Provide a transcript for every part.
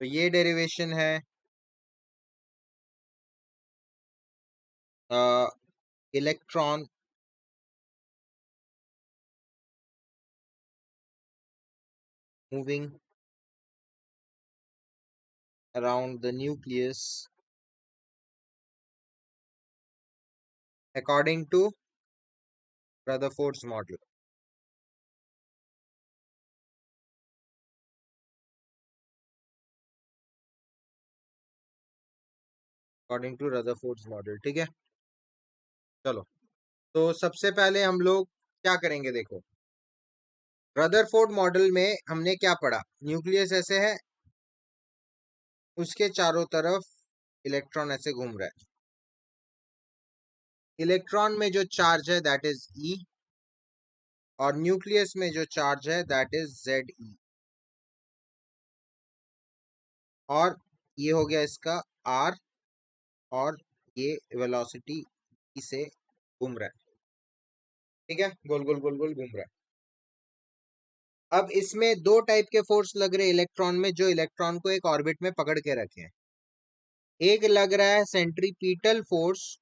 तो ये डेरिवेशन है electron moving around the nucleus according to Rutherford's model. According to Rutherford's model, ठीक है। चलो, तो सबसे पहले हम लोग क्या करेंगे, देखो रदरफोर्ड मॉडल में हमने क्या पढ़ा, न्यूक्लियस ऐसे है, उसके चारों तरफ इलेक्ट्रॉन ऐसे घूम रहा है। इलेक्ट्रॉन में जो चार्ज है दैट इज ई, और न्यूक्लियस में जो चार्ज है दैट इज जेड ई, और ये हो गया इसका आर, और ये वेलोसिटी से घूम रहा है, ठीक है, गोल गोल गोल गोल घूम रहा है। अब इसमें दो टाइप के फोर्स लग रहे इलेक्ट्रॉन में, जो इलेक्ट्रॉन को एक ऑर्बिट में पकड़ के रखे हैं। एक लग रहा है सेंट्रीपीटल फोर्स,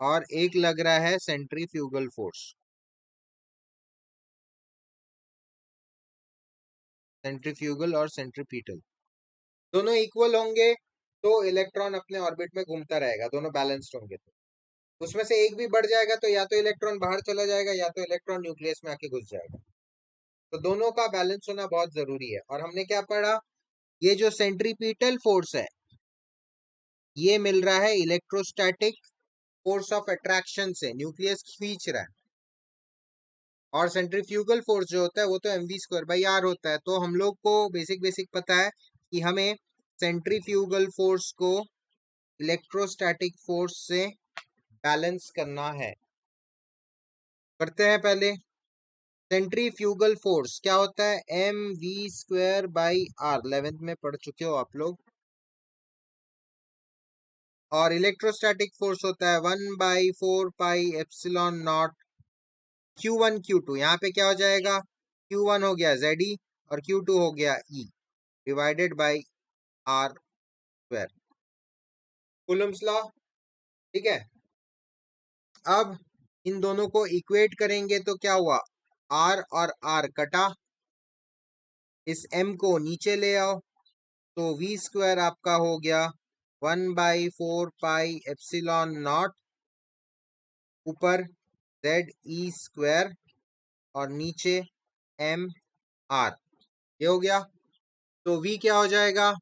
और एक लग रहा है सेंट्रीफ्यूगल फोर्स। सेंट्रीफ्यूगल और सेंट्रीपीटल दोनों इक्वल होंगे तो इलेक्ट्रॉन अपने ऑर्बिट में घूमता रहेगा, दोनों बैलेंस्ड होंगे। तो उसमें से एक भी बढ़ जाएगा तो या तो इलेक्ट्रॉन बाहर चला जाएगा या तो इलेक्ट्रॉन न्यूक्लियस में आके घुस जाएगा। तो दोनों का बैलेंस होना बहुत जरूरी है। और हमने क्या पढ़ा, ये जो सेंट्रीपीटल फोर्स है ये मिल रहा है इलेक्ट्रोस्टैटिक फोर्स ऑफ अट्रैक्शन से, न्यूक्लियस खींच रहा है। और सेंट्रीफ्यूगल फोर्स जो होता है वो तो mv²/r होता है। तो हम लोग को बेसिक पता है कि हमें सेंट्रीफ्यूगल फोर्स को इलेक्ट्रोस्टैटिक फोर्स से बैलेंस करना है। करते हैं पहले। सेंट्रीफ्यूगल फोर्स क्या होता है, mv²/r, 11th में पढ़ चुके हो आप लोग। और इलेक्ट्रोस्टैटिक फोर्स होता है 1/4πε0 Q1 Q2। यहाँ पे क्या हो जाएगा, Q1 हो गया Ze और Q2 हो गया E divided by R², Coulomb's law, ठीक है। अब इन दोनों को इक्वेट करेंगे तो क्या हुआ, R और R कटा, इस M को नीचे ले आओ तो v² आपका हो गया 1/4πε0 ऊपर Ze² और नीचे mr, ये हो गया। तो v क्या हो जाएगा,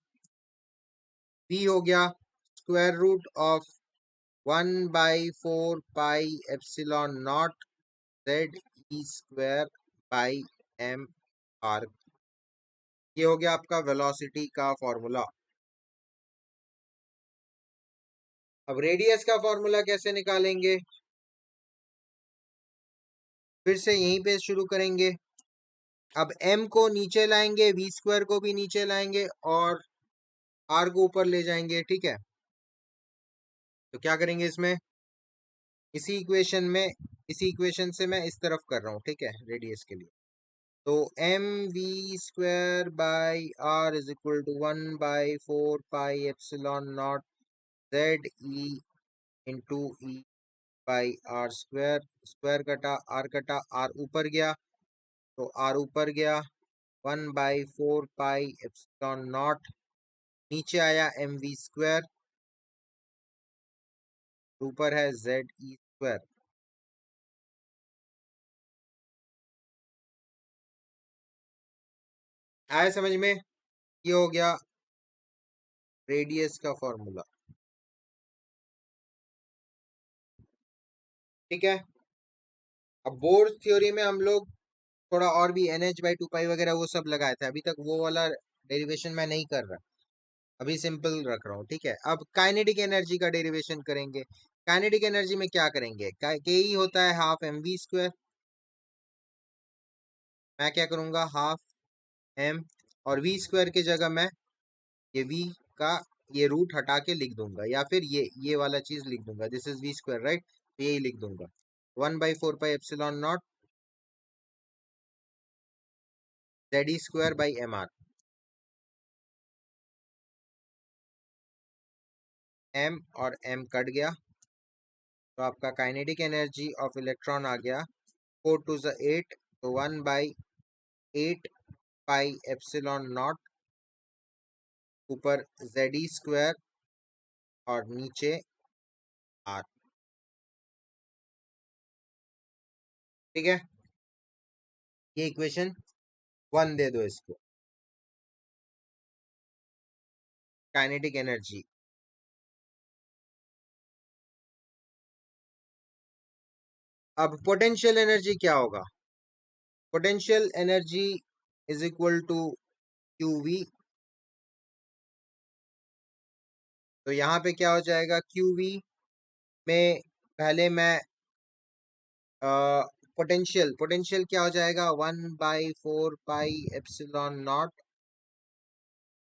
v हो गया √ऑफ 1/4πε0 Ze²/mr। ये हो गया आपका वेलोसिटी का फॉर्मूला। अब रेडियस का फॉर्मूला कैसे निकालेंगे, फिर से यहीं पे शुरू करेंगे। अब m को नीचे लाएंगे, v² को भी नीचे लाएंगे और r को ऊपर ले जाएंगे, ठीक है। तो क्या करेंगे इसमें, इसी इक्वेशन से मैं इस तरफ कर रहा हूँ, ठीक है, रेडियस के लिए। तो mv²/r is equal to 1/4πε0 Ze into e/r², square कटा, r कटा, r ऊपर गया तो r ऊपर गया 1/4πε0, नीचे आया mv², ऊपर है Ze²। आया समझ में, ये हो गया रेडियस का फॉर्मूला, ठीक है। अब बोर थ्योरी में हम लोग थोड़ा और भी NH/2π वगैरह वो सब लगाए थे, अभी तक वो वाला डेरिवेशन मैं नहीं कर रहा, अभी सिंपल रख रहा हूँ, ठीक है। अब काइनेटिक एनर्जी का डेरिवेशन करेंगे। काइनेटिक एनर्जी में क्या करेंगे, के ई होता है हाफ mv², मैं क्या करूंगा हाफ m, और v² की जगह मैं ये v का ये रूट हटा के लिख दूंगा, या फिर ये वाला चीज लिख दूंगा, दिस इज v², राइट, तो यही लिख दूंगा 1/4πε0 Ze²/mr। m और m कट गया तो आपका काइनेटिक एनर्जी ऑफ इलेक्ट्रॉन आ गया 4 टू ज़ 8, तो 1/8 पाई एप्सिलॉन नॉट, ऊपर Ze² और नीचे r। ठीक है, ये इक्वेशन 1 दे दो इसको, काइनेटिक एनर्जी। अब पोटेंशियल एनर्जी क्या होगा? Potential energy is equal to QV। तो यहाँ पे क्या हो जाएगा? QV में पहले मैं पोटेंशियल पोटेंशियल क्या हो जाएगा? 1/4 पाई एप्सिलॉन नॉट,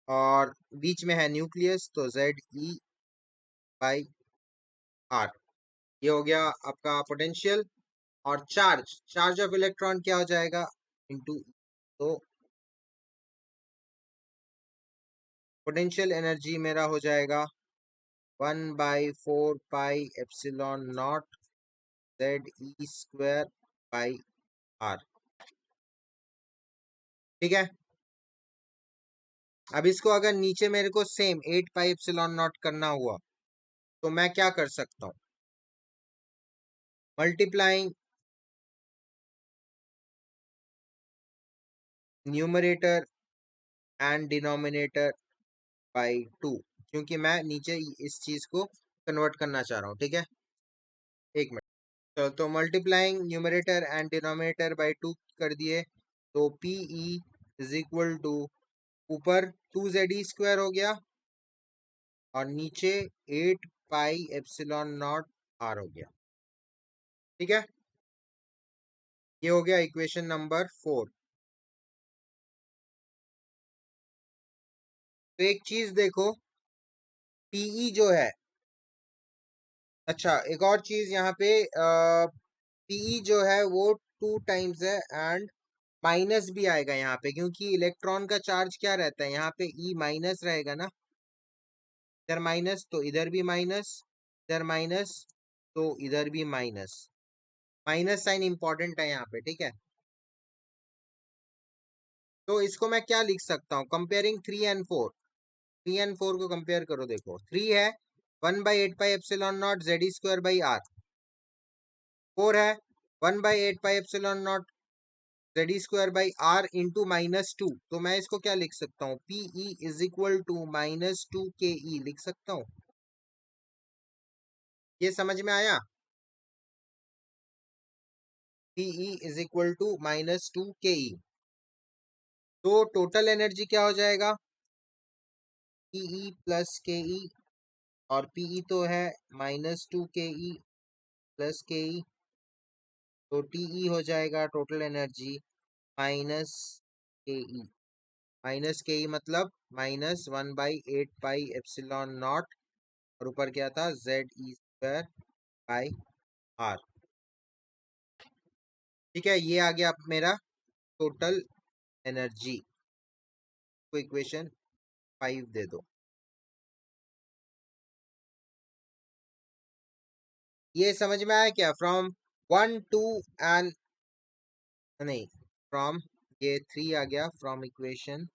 और बीच में है न्यूक्लियस तो Ze/r। ये हो गया आपका पोटेंशियल। और चार्ज चार्ज ऑफ इलेक्ट्रॉन क्या हो जाएगा? इनटू। तो पोटेंशियल एनर्जी मेरा हो जाएगा 1/4 पाई एप्सिलॉन नॉट Ze²/r। ठीक है, अब इसको अगर नीचे मेरे को सेम 8 पाई एप्सिलॉन नॉट करना हुआ तो मैं क्या कर सकता हूँ? Multiplying numerator and denominator by 2, क्योंकि मैं नीचे इस चीज को कन्वर्ट करना चाह रहा हूँ। ठीक है, एक मिनट। तो multiplying numerator and denominator by 2 कर दिए, तो Pe इज इक्वल टू ऊपर 2Ze² हो गया और नीचे 8 पाई एप्सिलॉन नॉट r हो गया। ठीक है, ये हो गया इक्वेशन नंबर 4। तो एक चीज देखो, Pe जो है, अच्छा एक और चीज यहाँ पे, Pe जो है वो 2 टाइम्स है, एंड माइनस भी आएगा यहाँ पे, क्योंकि इलेक्ट्रॉन का चार्ज क्या रहता है यहाँ पे? E माइनस रहेगा ना, इधर माइनस तो इधर भी माइनस, इधर माइनस तो इधर भी माइनस। माइनस साइन इंपॉर्टेंट है यहाँ पे। ठीक है, तो इसको मैं क्या लिख सकता हूँ? कंपेयरिंग 3 एंड 4, 3 एंड 4 को कंपेयर करो। देखो 3 है 1/8 पाई एप्सिलॉन नॉट Ze²/r। 4 है 1/8 pi epsilon not Ze²/r into -2। तो मैं इसको क्या लिख सकता हूँ? Pe is equal to -2ke लिख सकता हूँ। ये समझ में आया? Pe is equal to -2ke। तो टोटल एनर्जी क्या हो जाएगा? Pe प्लस ke, और Pe तो है -2ke प्लस ke, तो Te हो जाएगा टोटल एनर्जी -ke। -ke मतलब -1/8 पाई एप्सिलॉन नॉट, और ऊपर क्या था? Ze²/r। ठीक है, ये आ गया मेरा टोटल एनर्जी। को इक्वेशन 5 दे दो। ये समझ में आया क्या? फ्रॉम 1 2 एंड नहीं, फ्रॉम ये 3 आ गया, फ्रॉम इक्वेशन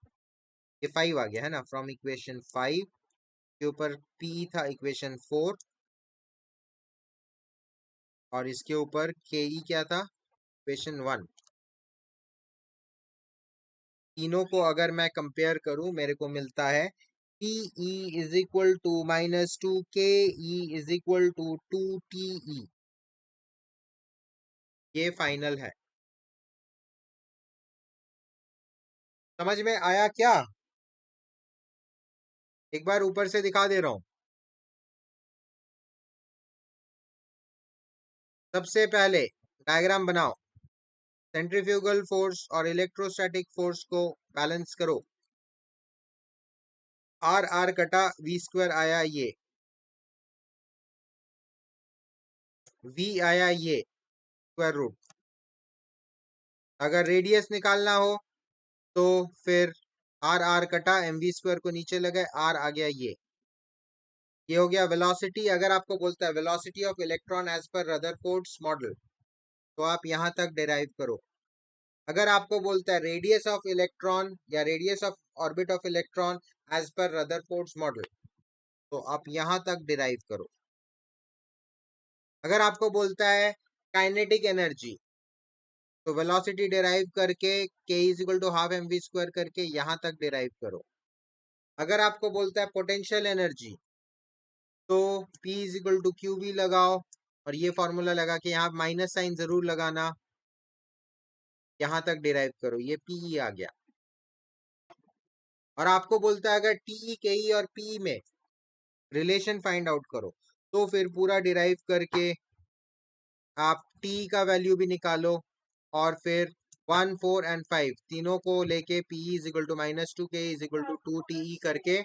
ये 5 आ गया है ना, फ्रॉम इक्वेशन 5 के ऊपर P था इक्वेशन 4, और इसके ऊपर के क्या था? इक्वेशन 1। तीनों को अगर मैं कंपेयर करूं मेरे को मिलता है Pe is equal to -2ke is equal to 2Te। ये फाइनल है। समझ में आया क्या? एक बार ऊपर से दिखा दे रहा हूं। सबसे पहले डायग्राम बनाओ, सेंट्रीफ्यूगल फोर्स और इलेक्ट्रोस्टैटिक फोर्स को बैलेंस करो। आर आर कटा, V² आया, ये V आया, ये स्क्वायर रूट। अगर रेडियस निकालना हो तो फिर आर आर कटा, mv स्क्वायर को नीचे लगाए, आर आ गया ये हो गया वेलोसिटी। अगर आपको बोलता है velocity of electron as per Rutherford's model, तो आप यहां तक डिराइव करो। अगर आपको बोलता है रेडियस ऑफ इलेक्ट्रॉन या radius of orbit of electron as per Rutherford's model, तो आप यहां तक डिराइव करो। अगर आपको बोलता है काइनेटिक एनर्जी, तो वेलोसिटी डिराइव करके k is equal to half mv square करके यहां तक डिराइव करो। अगर आपको बोलता है पोटेंशियल एनर्जी, तो P is equal to q भी लगाओ, और ये फॉर्मूला लगा के यहाँ माइनस साइन जरूर लगाना, यहां तक डिराइव करो, ये Pe आ गया। और आपको बोलता है अगर Te, Ke और Pe में रिलेशन फाइंड आउट करो, तो फिर पूरा डिराइव करके आप T का वैल्यू भी निकालो, और फिर 1, 4 एंड 5 तीनों को लेके Pe is equal to -2, K is equal to 2Te करके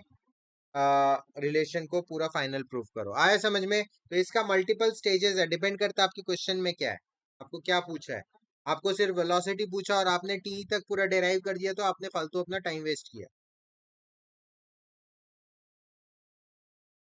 रिलेशन को पूरा फाइनल प्रूफ करो। आया समझ में? तो इसका मल्टीपल स्टेजेस है, डिपेंड करता है आपके क्वेश्चन में क्या है, आपको क्या पूछा है। आपको सिर्फ वेलोसिटी पूछा और आपने टी तक पूरा डिराइव कर दिया, तो आपने फालतू अपना टाइम वेस्ट किया।